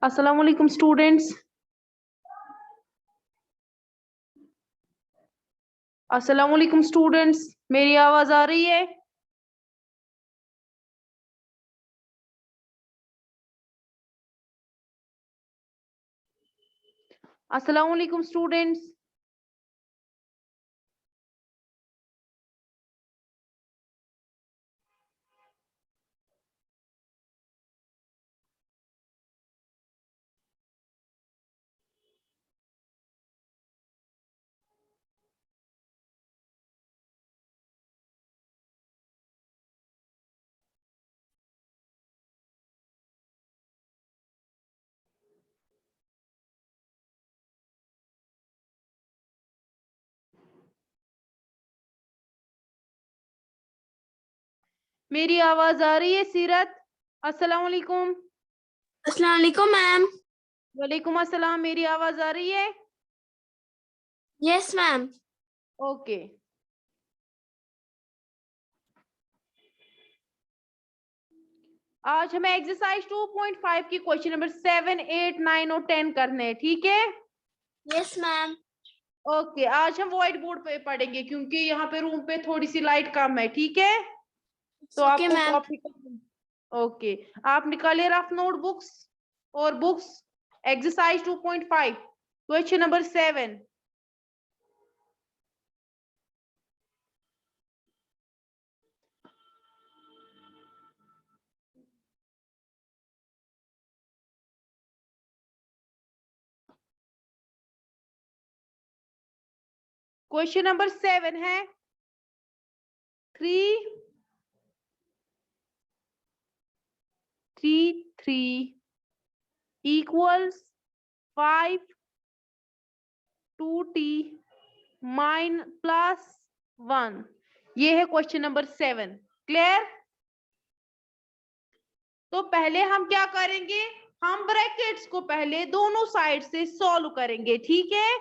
अस्सलाम वालेकुम स्टूडेंट्स। अस्सलाम वालेकुम स्टूडेंट्स, मेरी आवाज आ रही है? अस्सलाम वालेकुम स्टूडेंट्स। मेरी आवाज आ रही है सीरत? अस्सलाम वालेकुम। अस्सलाम वालेकुम मैम। वालेकुम अस्सलाम, मेरी आवाज आ रही है? Yes ma'am. ओके। आज हमें एक्सरसाइज 2.5 की क्वेश्चन नंबर 7, 8, 9 और 10 करने हैं, ठीक है? Yes ma'am. ओके, आज हम व्हाइट बोर्ड पे पढ़ेंगे क्योंकि यहाँ पे रूम पे थोड़ी सी लाइट कम है, ठीक है? तो ओके आपको मैम। कॉपी। ओके, आप निकालिए रफ नोटबुक्स और books. Exercise 2.5 question number 7। Question number 7 है 3 equals 5 2t माइन प्लस 1। ये है क्वेश्चन नंबर 7। क्लियर? तो पहले हम क्या करेंगे, हम ब्रैकेट्स को पहले दोनों साइड से सॉल्व करेंगे, ठीक है?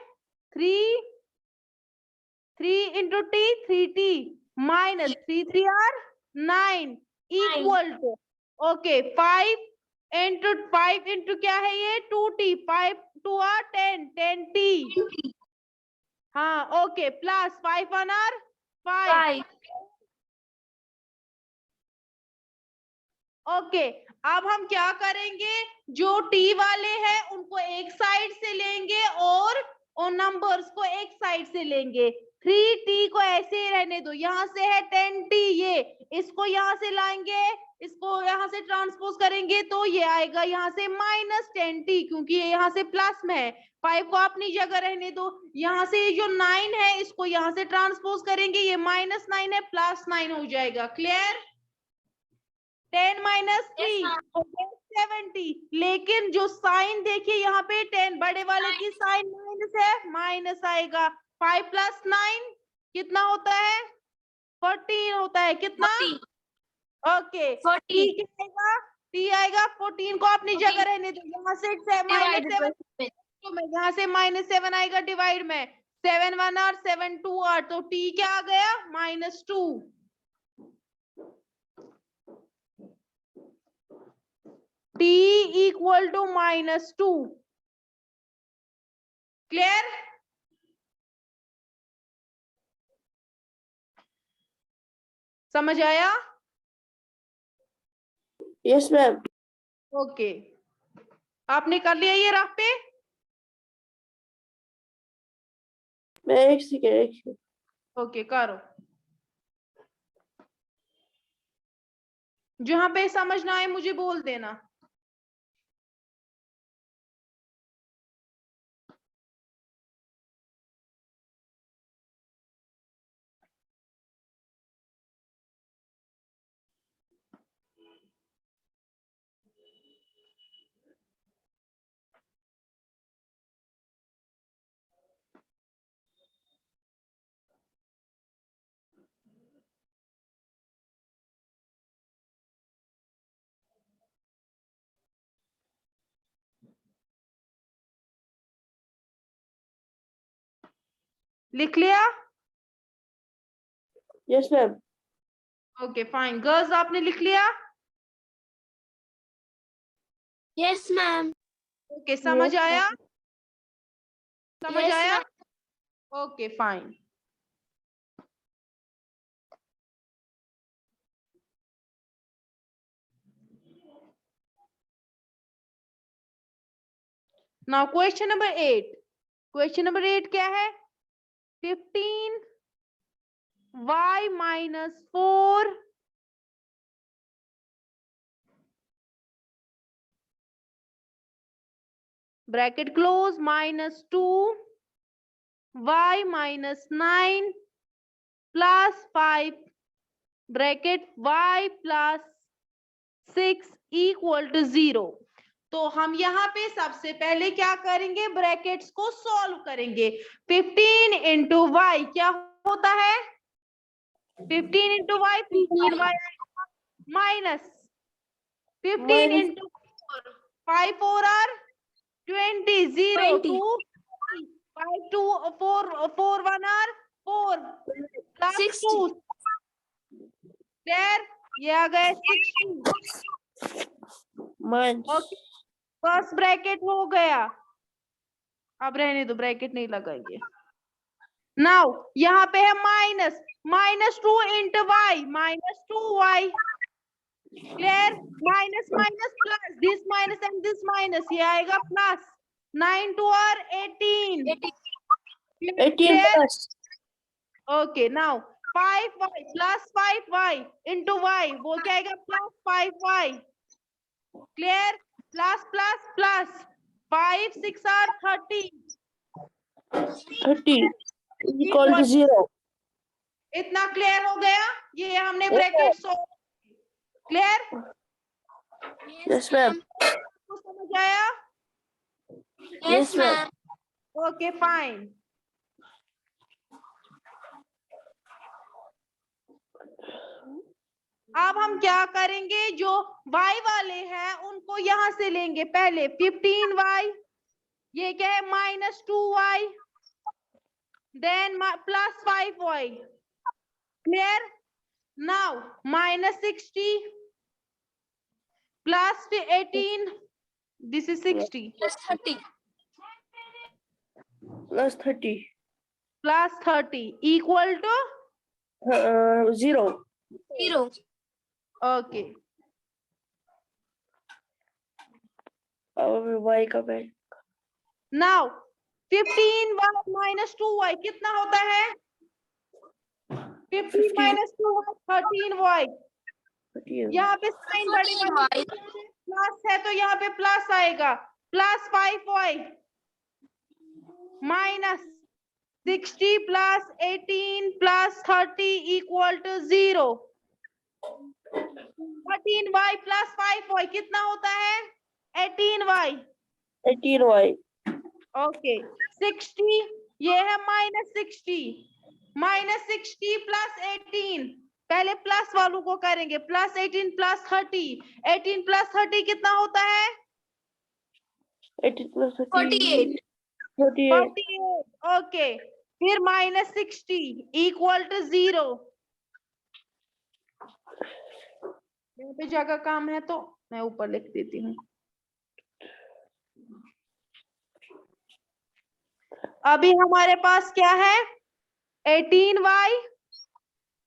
3 into T 3t minus 3 3 equal to okay 5 into क्या है ये 2t 5 2 10t। हाँ ओके, प्लस 5 1 5। 5। ओके, अब हम क्या करेंगे, जो टी वाले हैं उनको एक साइड से लेंगे और नंबर्स को एक साइड से लेंगे। 3t को ऐसे ही रहने दो, यहाँ से है 10t, ये इसको यहाँ से लाएंगे, इसको यहाँ से ट्रांसपोज करेंगे तो ये आएगा यहाँ से -10t, क्योंकि ये यहाँ से प्लस में है। 5 को अपनी जगह रहने दो, यहाँ से ये जो 9 है इसको यहाँ से ट्रांसपोज करेंगे, ये -9 है +9 हो जाएगा। क्लियर? 10 minus yes 3 ma'am. हो गया 70। लेकिन जो साइन देखिए यहाँ पे 10 बड़े वाले की साइन माइनस है, माइनस आएगा। 5 + 9 कितना होता है? 14 होता है। कितना? 14। ओके, 14 टी क्या आएगा? टी आएगा 14 को अपनी जगह रहने दो, यहाँ से डिवाइडेड बाय -7 7। में, यहाँ से -7 आएगा डिवाइड में। 7 1 और 7 2 और तो टी क्या आ गया? -2। t equal to -2। क्लियर? समझ आया? Yes ma'am. ओके, आपने कर लिया ये रफ पे? मैं एक सेकेंड। ओके करो, जहां पे समझ ना आए मुझे बोल देना। लिख लिया? Yes ma'am. Okay fine. Girls आपने लिख लिया? Yes ma'am. ओके, समझ Yes, आया? ma'am. समझ Yes, आया? ma'am. Okay fine. Now question number 8। Question number 8 क्या है? 15y minus 4 bracket close minus 2y minus 9 plus 5 bracket y plus 6 equal to 0। तो हम यहाँ पे सबसे पहले क्या करेंगे? ब्रैकेट्स को सॉल्व करेंगे। 15 इंटू वाई क्या होता है? 15 into y 15y minus 15 into 4 5 4 are 20 0 2 5 2 4 4 1 are 4 plus 2 there ये आ गए 60 Minus. ओके। फर्स्ट ब्रैकेट हो गया। अब रहने दो, ब्रैकेट नहीं लगाएंगे। नाउ यहाँ पे है minus -2 into y -2y clear. Minus minus plus, this minus and this minus, ये आएगा plus 9 2 are 18 18 clear. plus. Okay now 5y plus 5y into y वो क्या आएगा? Plus 5y clear. Plus plus plus 5 6 are 30 equal to 0. इतना clear हो गया? ये हमने Yes, bracket solve clear. Yes, ma'am. समझ आया? Yes, ma'am. Okay fine. अब हम क्या करेंगे? जो y वाले हैं उनको यहां से लेंगे। पहले 15y ये क्या है? -2y then plus 5y clear. Now -60 plus 18 this is 60 Plus 30. Plus 30. Plus 30 equal to 0. 0. Okay. अब y का वैल्यू नाउ 15y -2y कितना होता है? 15 - 2y 13y। यहाँ पे साइन बढ़ेगा, प्लस है तो यहाँ पे प्लस आएगा। Plus 5y -60 plus 18 plus 30 equal to 0। 13y plus 5y कितना होता है? 18y 18y. ओके 60 ये है -60 प्लस 18 पहले प्लस वालों को करेंगे। प्लस 18 प्लस 30 18 प्लस 30 कितना होता है? 18 plus 30. 48. 48 ओके। फिर -60 इक्वल टू 0। यहाँ पे जगह काम है तो मैं ऊपर लिख देती हूँ। अभी हमारे पास क्या है? 18y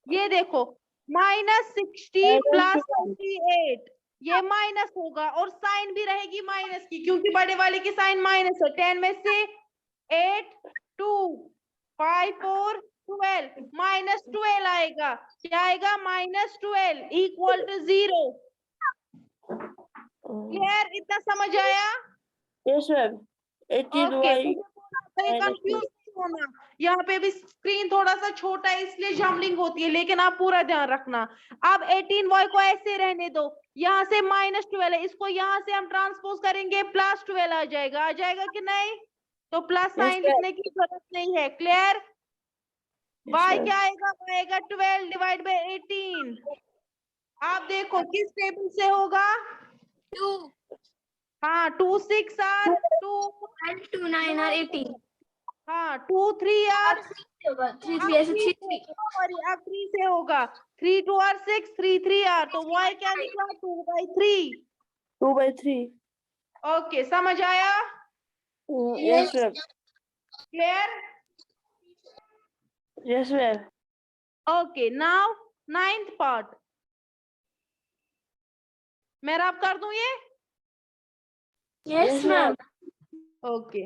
ये देखो -60 प्लस 48 ये माइनस होगा और साइन भी रहेगी माइनस की, क्योंकि बड़े वाले की साइन माइनस है। 10 में से 8 2 5 4 12 -12 आएगा। क्या आएगा? -12 इक्वल टू 0 क्लियर। इतना समझ आया? Yes, ma'am. 18y. कंफ्यूज होना। यहाँ पे भी स्क्रीन थोड़ा सा छोटा है इसलिए जम्बलिंग होती है, लेकिन आप पूरा ध्यान रखना। अब 18y को ऐसे रहने दो। यहाँ से -12 है, इसको यहाँ से हम ट्रांसपोज करेंगे +12 आ जाएगा। आ जाएगा कि नहीं? तो प्लस साइन लिखने की जरूरत नहीं है। क्लियर। y क्या आएगा? y आएगा 12 डिवाइड बाई 18। आप देखो किस टेबल से होगा? 2. हाँ 2 6 आर 2 And 2 9 are 18. हाँ 2 3 आर 3 3 ऐसे 3 3. सॉरी अब 3 से होगा। 3 2 आर 6 3 3 आर तो y क्या निकला? 2/3 2/3. ओके, समझ आया? Yes, ma'am. Clear? Yes, ma'am. Okay, now 9th part मैं रब कर दूं ये? Yes, ma'am. ओके,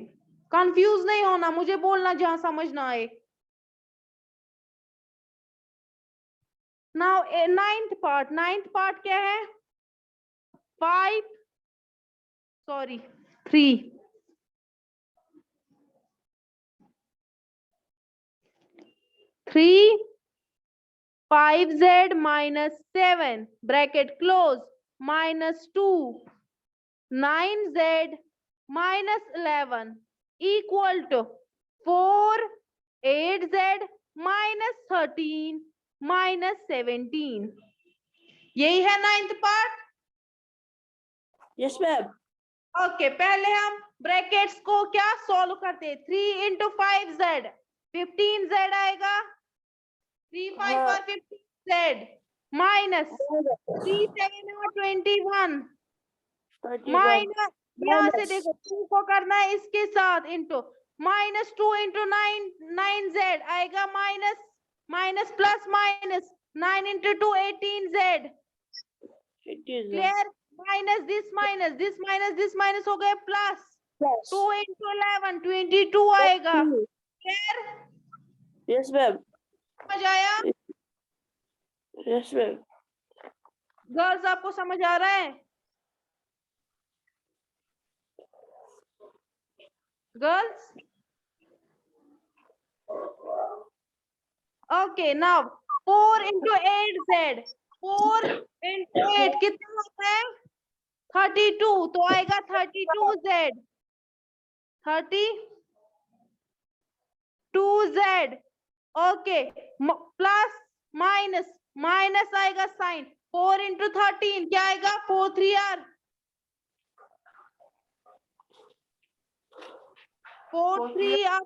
कंफ्यूज नहीं होना, मुझे बोलना जहां समझ ना आए। नाउ 9th पार्ट क्या है? 3 5z minus 7 bracket close minus 2 9z minus 11 equal to 4 8z minus 13 minus 17। यही है 9th part. Yes, ma'am. Okay, पहले हम ब्रैकेट्स को क्या सॉल्व करते हैं? 3 into 5z 15z आएगा। 3 5 और 15z माइनस 3 7 और 21 माइनस, यहाँ से देखो 2 को करना है इसके साथ इंटू माइनस 2 इंटू 9z आएगा minus minus plus minus 9 into 2 18z। Clear? Minus this minus हो गए प्लस 2 इंटू 11 22 आएगा। क्लियर? Yes, ma'am. समझ आया? Yes, ma'am. गर्ल्स आपको समझ आ रहा है? Girls? Okay, now 4 into 8z 4 into 8 कितना होता है? 32, तो आएगा 32z 32z। Okay, plus minus minus आएगा साइन 4 इंटू 13 क्या आएगा? 4 3 r 4 3 r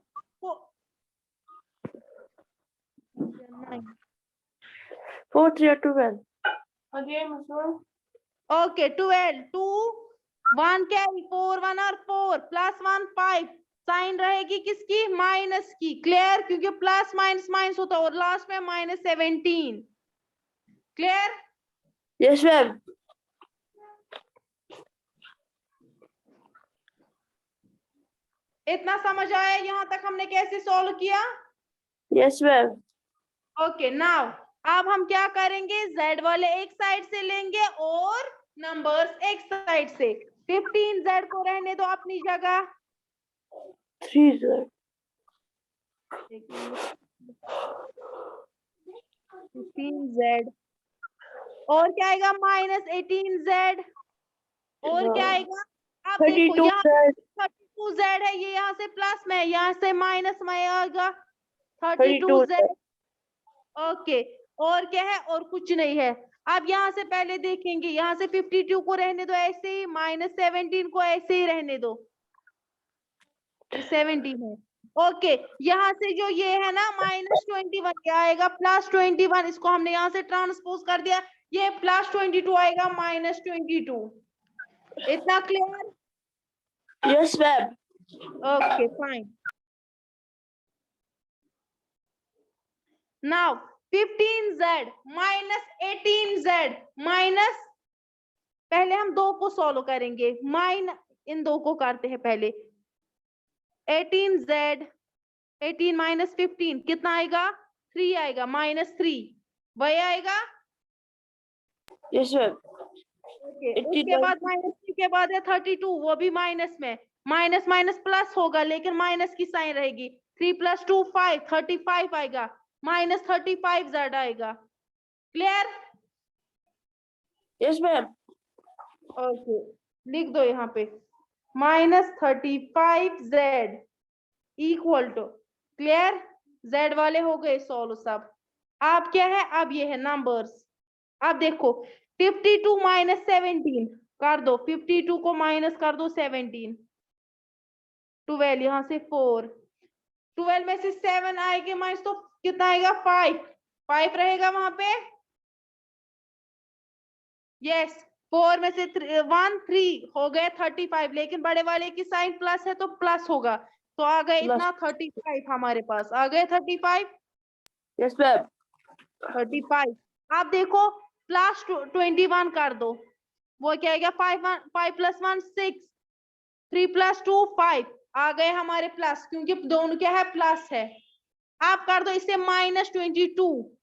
4 3 or 12. Again, ma'am. Okay 12 2 1 carry 4 1 और 4 प्लस 1 5 साइन रहेगी किसकी? माइनस की। क्लियर? क्योंकि प्लस माइनस माइनस होता है और लास्ट में माइनस 17। क्लियर? Yes, ma'am. इतना समझ आया यहाँ तक हमने कैसे सॉल्व किया? Yes, ma'am. ओके, नाउ अब हम क्या करेंगे? z वाले एक साइड से लेंगे और नंबर्स एक साइड से। 15z को रहने दो अपनी जगह। 3, sir. 15z और क्या आएगा? माइनस 18z और क्या आएगा? अब देखो 32, यहाँ sir. 32z है, ये यहाँ से प्लस में, यहाँ से माइनस में आएगा 32,32z। ओके, और क्या है? और कुछ नहीं है। अब यहाँ से पहले देखेंगे, यहाँ से 52 को रहने दो ऐसे ही, माइनस 17 को ऐसे ही रहने दो, 17 है। ओके, यहाँ से जो ये है ना माइनस 21 क्या आएगा? प्लस 21, इसको हमने यहाँ से ट्रांसपोज कर दिया, ये प्लस 22 आएगा माइनस 22। इतना clear? Yes, ma'am. Okay, fine. Now 15z minus 18z minus, पहले हम 2 को सॉल्व करेंगे, इन 2 को करते हैं पहले। 18z 18 माइनस 15 कितना आएगा? 3 आएगा, माइनस 3 वही आएगा। Yes, ma'am. ओके, उसके बाद माइनस 3 के बाद है 32, वो भी माइनस में, माइनस माइनस प्लस होगा लेकिन माइनस की साइन रहेगी। 3 प्लस 2 5 35 आएगा, माइनस 35z आएगा। क्लियर? Yes, ma'am. ओके, लिख दो यहाँ पे minus 35z equal to, clear? z वाले हो गए सॉल्व सब। अब क्या है? अब ये है नंबर्स। अब देखो 52 माइनस 17 कर दो, 52 को माइनस कर दो 17, 12 यहाँ से 4, 12 में से 7 आएगा माइनस तो कितना आएगा? 5 रहेगा वहां पे। यस, 4 में से 1 3 हो गए 35, लेकिन बड़े वाले की साइन प्लस है तो प्लस होगा, तो आ गए इतना 35 हमारे पास, आ गए 35। Yes ma'am. 35। आप देखो प्लस 21 कर दो, वो क्या आएगा 5 प्लस 1 6, 3 प्लस 2 5, आ गए हमारे प्लस, क्योंकि दोनों क्या है प्लस है। आप कर दो इसे -22,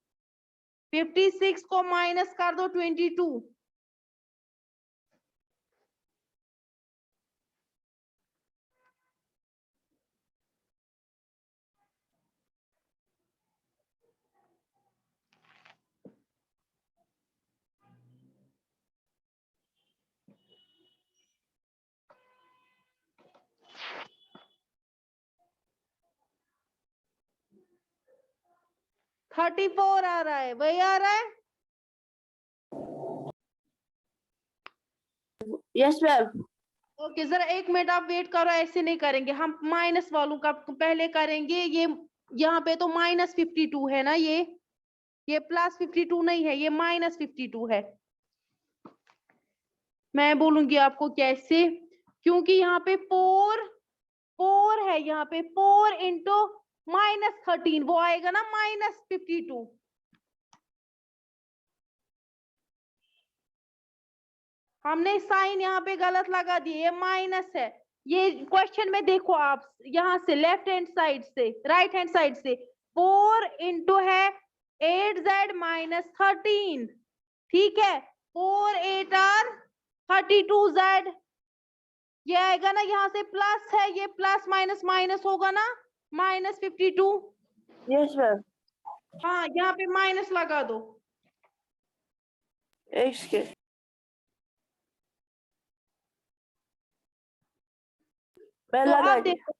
56 को माइनस कर दो 22, थर्टी 34 आ रहा है, वही आ रहा है। Yes ma'am. ओके जरा 1 मिनट आप वेट करो, ऐसे नहीं करेंगे हम, माइनस वालों का पहले करेंगे। ये यहाँ पे तो -52 है ना, ये +52 नहीं है, ये -52 है। मैं बोलूंगी आपको कैसे, क्योंकि यहाँ पे 4 है, यहाँ पे 4 इंटू -13 वो आएगा ना -52। हमने साइन यहाँ पे गलत लगा दिए, ये माइनस है। ये क्वेश्चन में देखो आप, यहाँ से लेफ्ट हैंड साइड से राइट हैंड साइड से 4 इंटू है 8z -13, ठीक है, 4 8 आर 32z, ये आएगा ना, यहाँ से प्लस है, ये प्लस माइनस माइनस होगा ना, -52। Yes ma'am. हाँ यहाँ पे माइनस लगा दो। इसके मैं तो लगा आप देखो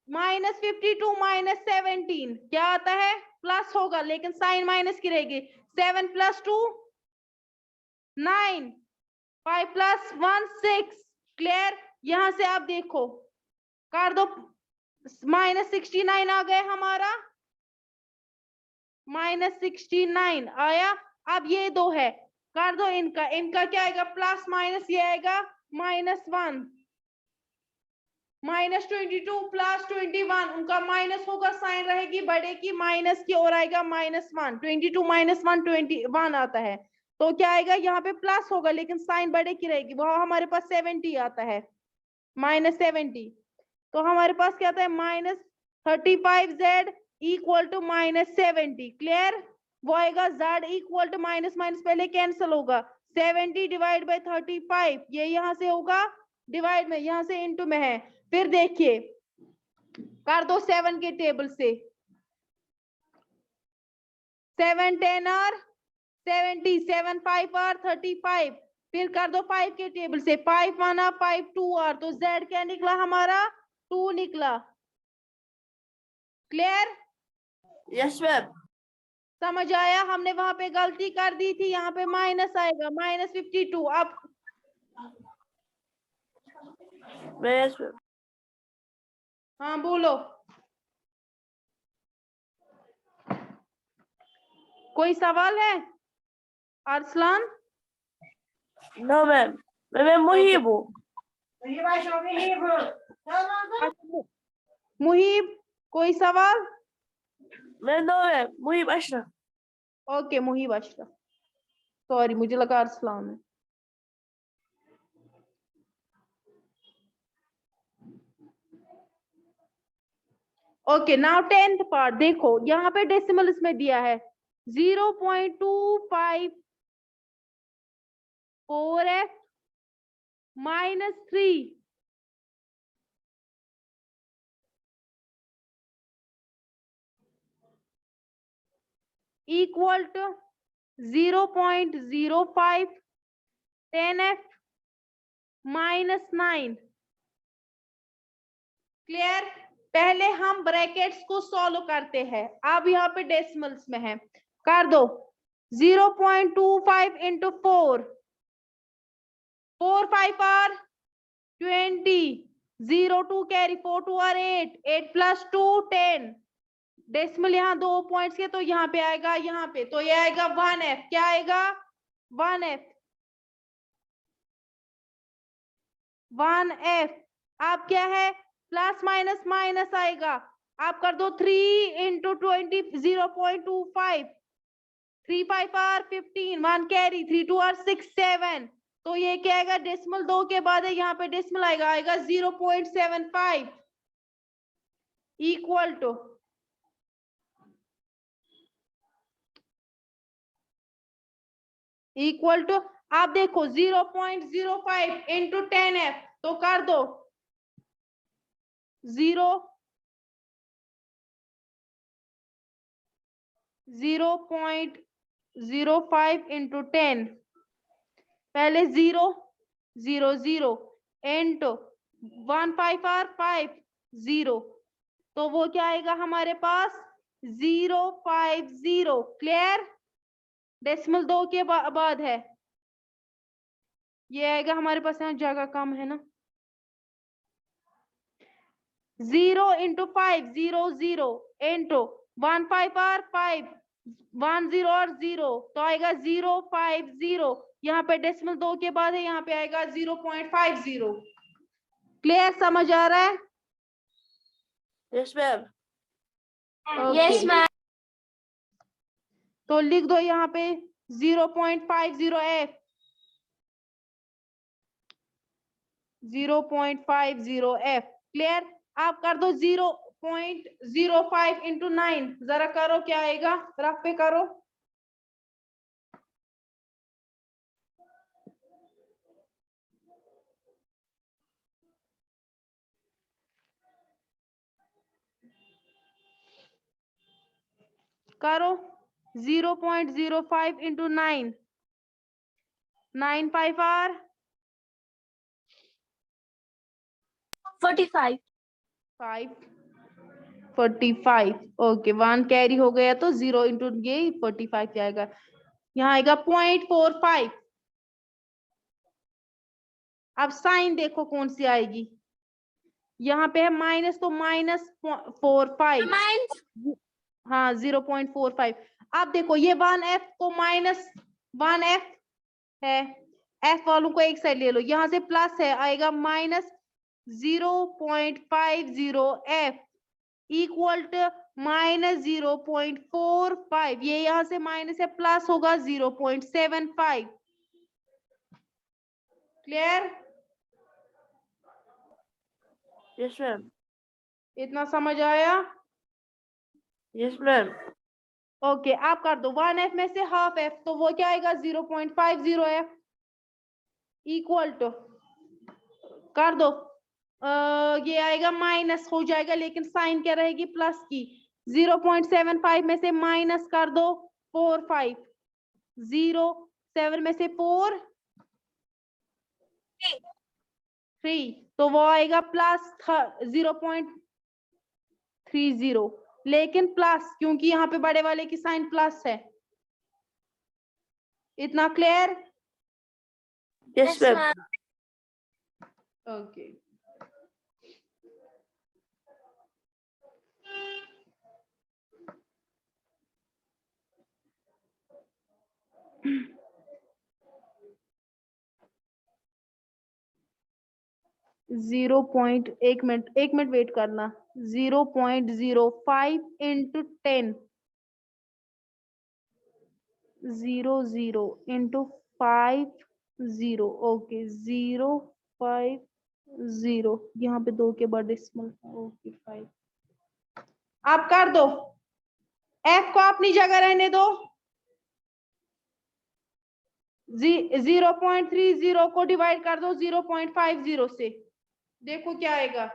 -52 -17 क्या आता है, प्लस होगा, लेकिन साइन माइनस की रहेगी। 7 + 2 9, 5 + 1 6, क्लियर। यहां से आप देखो कर दो, -69 आ गया हमारा, -69 आया। अब ये दो है, कर दो इनका, इनका क्या आएगा प्लस माइनस, ये आएगा -1, -22 + 21, उनका माइनस होगा, साइन रहेगी बड़े की माइनस की और आएगा -1, 22 - 1 21 आता है, तो क्या आएगा यहाँ पे प्लस होगा, लेकिन साइन बड़े की रहेगी, वो हमारे पास 70 आता है, -70। तो हमारे पास क्या आता है -35z = -70, क्लियर। वो आएगा z = माइनस माइनस पहले कैंसिल होगा, 70 / 35, ये यहाँ से होगा डिवाइड में, यहाँ से इनटू में है। फिर देखिए कर दो 7 के टेबल से, 7 10 और 70, 7 5 और 35, फिर कर दो 5 के टेबल से, 5 1 और 5 2 और, तो z क्या निकला हमारा 2 निकला, क्लियर। Yes ma'am. समझ आया, हमने वहां पे गलती कर दी थी, यहाँ पे माइनस आएगा -52। अब यस मैम। हाँ बोलो, कोई सवाल है अरसलान? नो मैम, मैं मुहीब हूँ। मुहीब कोई सवाल? No ma'am, Muheeb Ashraf. Okay Muheeb Ashraf, sorry मुझे लगा अरसलान है। ओके नाउ 10th पार्ट देखो, यहाँ पे डेसिमल इसमें दिया है 0.254x -3 equal to 0.05 10x -9, clear. पहले हम ब्रैकेट्स को सॉल्व करते हैं, अब यहाँ पे डेसिमल्स में है, कर दो 0.25 × 4, 4 5 are 20, 0 2 कैरी, 4 2 are 8, 8 + 2 10, डेसिमल यहाँ 2 पॉइंट्स के, तो यहाँ पे आएगा, यहाँ पे तो ये आएगा 1f, क्या आएगा 1f, 1f। आप क्या है, प्लस माइनस माइनस आएगा, आप कर दो 3 इंटू 20 0.25, 3 5 आर 15, 1 कैरी, 3 2 आर 6 7। तो ये क्या आएगा, डेसिमल 2 के बाद है, यहाँ पे डेसिमल आएगा 0.75 इक्वल टू आप देखो 0.05 इंटू 10f, तो कर दो 0.05 इंटू 10, पहले 0 0 0 इंटू 1 5 आर 5 0, तो वो क्या आएगा हमारे पास 050। क्लियर, डेसिमल 2 के बाद है, ये आएगा हमारे पास, यहाँ जगह कम है ना। 0 इंटू 5 0 0 इंटू 1 5 आर 5 1 0 और 0, तो आएगा 050। यहाँ पे डेसिमल 2 के बाद है, यहाँ पे आएगा 0.50। क्लियर, समझ आ रहा है? Yes, ma'am. Yes, ma'am. तो लिख दो यहाँ पे 0.50f, 0.50f। क्लियर, आप कर दो 0.05 इंटू 9, जरा करो क्या आएगा, रफ पे करो। करो 0.05 इंटू 9, 9 5 आर 45. 45। ओके, 1 कैरी हो गया, तो 0 इंटू ये 45 आएगा, यहाँ आएगा 0.45। अब साइन देखो कौन सी आएगी, यहाँ पे है माइनस, तो -45, हाँ 0.45। अब देखो ये 1f को -1f है, f वालों को एक साइड ले लो, यहाँ से प्लस है, आएगा -0.50f इक्वल टू -0.45। ये यहाँ से माइनस है, प्लस होगा 0.75। Clear, Yes, ma'am. इतना समझ आया? Yes, ma'am. ओके, आप कर दो 1f में से हाफ f, तो वो क्या आएगा 0.50f इक्वल टू, कर दो ये आएगा माइनस हो जाएगा, लेकिन साइन क्या रहेगी, प्लस की। 0.75 में से माइनस कर दो 45, 7 में से 4 3, तो वो आएगा प्लस 0.30, लेकिन प्लस, क्योंकि यहाँ पे बड़े वाले की साइन प्लस है। इतना क्लियर? Yes, ma'am. ओके, एक मिनट वेट करना। 0.05 इंटू 10, 0 इंटू 50, ओके 050, यहाँ पे 2 के बाद डेसिमल, ओके 5। आप कर दो, f को अपनी जगह रहने दो, 0.30 को डिवाइड कर दो 0.50 से, देखो क्या आएगा।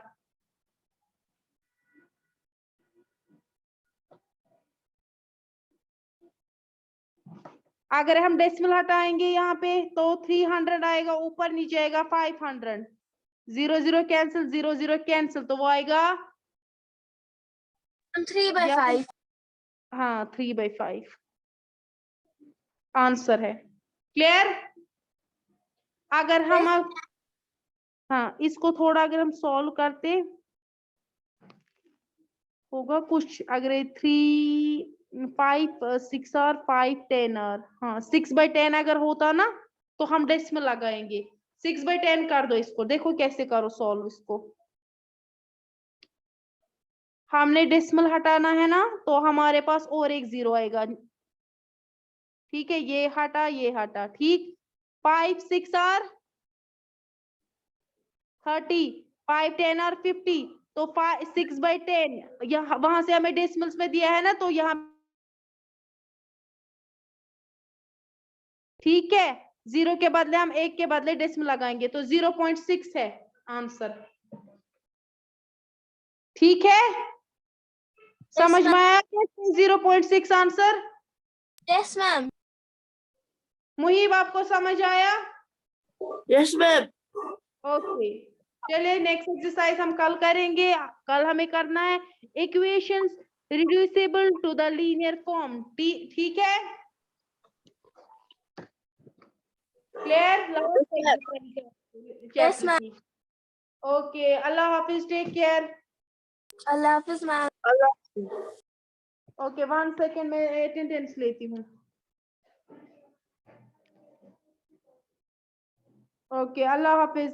अगर हम डेसिमल हटाएंगे यहाँ पे, तो 300 आएगा, ऊपर नीचे आएगा 500, 0 0 कैंसिल, 0 0 कैंसिल, तो वो आएगा 3/5. हाँ 3/5 आंसर है। क्लियर? अगर हम हाँ इसको थोड़ा अगर हम सॉल्व करते, होगा कुछ, अगर 3 5 6 और 5 10 और, हाँ 6/10 अगर होता ना, तो हम डेसिमल लगाएंगे, 6/10 कर दो इसको, देखो कैसे करो सॉल्व इसको। हमने डेसिमल हटाना है ना, तो हमारे पास और एक 0 आएगा। ठीक है, ये हटा, ठीक। 5 6 आर 30, 5 10 आर 50, तो 6/10 यहाँ वहां से हमें डेसिमल्स में दिया है ना, तो यहाँ ठीक है, 0 के बदले हम 1 के बदले डेसिमल लगाएंगे, तो 0.6 है आंसर। ठीक है, समझ में आया? 0.6 आंसर। Yes, ma'am. मुहीब आपको समझ आया? Yes, ma'am. ओके, चलिए नेक्स्ट एक्सरसाइज हम कल करेंगे। कल हमें करना है equations reducible to the linear form. ठीक है, क्लियर? Yes, ma'am. ओके, अल्लाह हाफिज, take care. Allah Hafiz, ma'am. Okay, 1 second में अटेंडेंस लेती हूँ। ओके, अल्लाह हाफिज।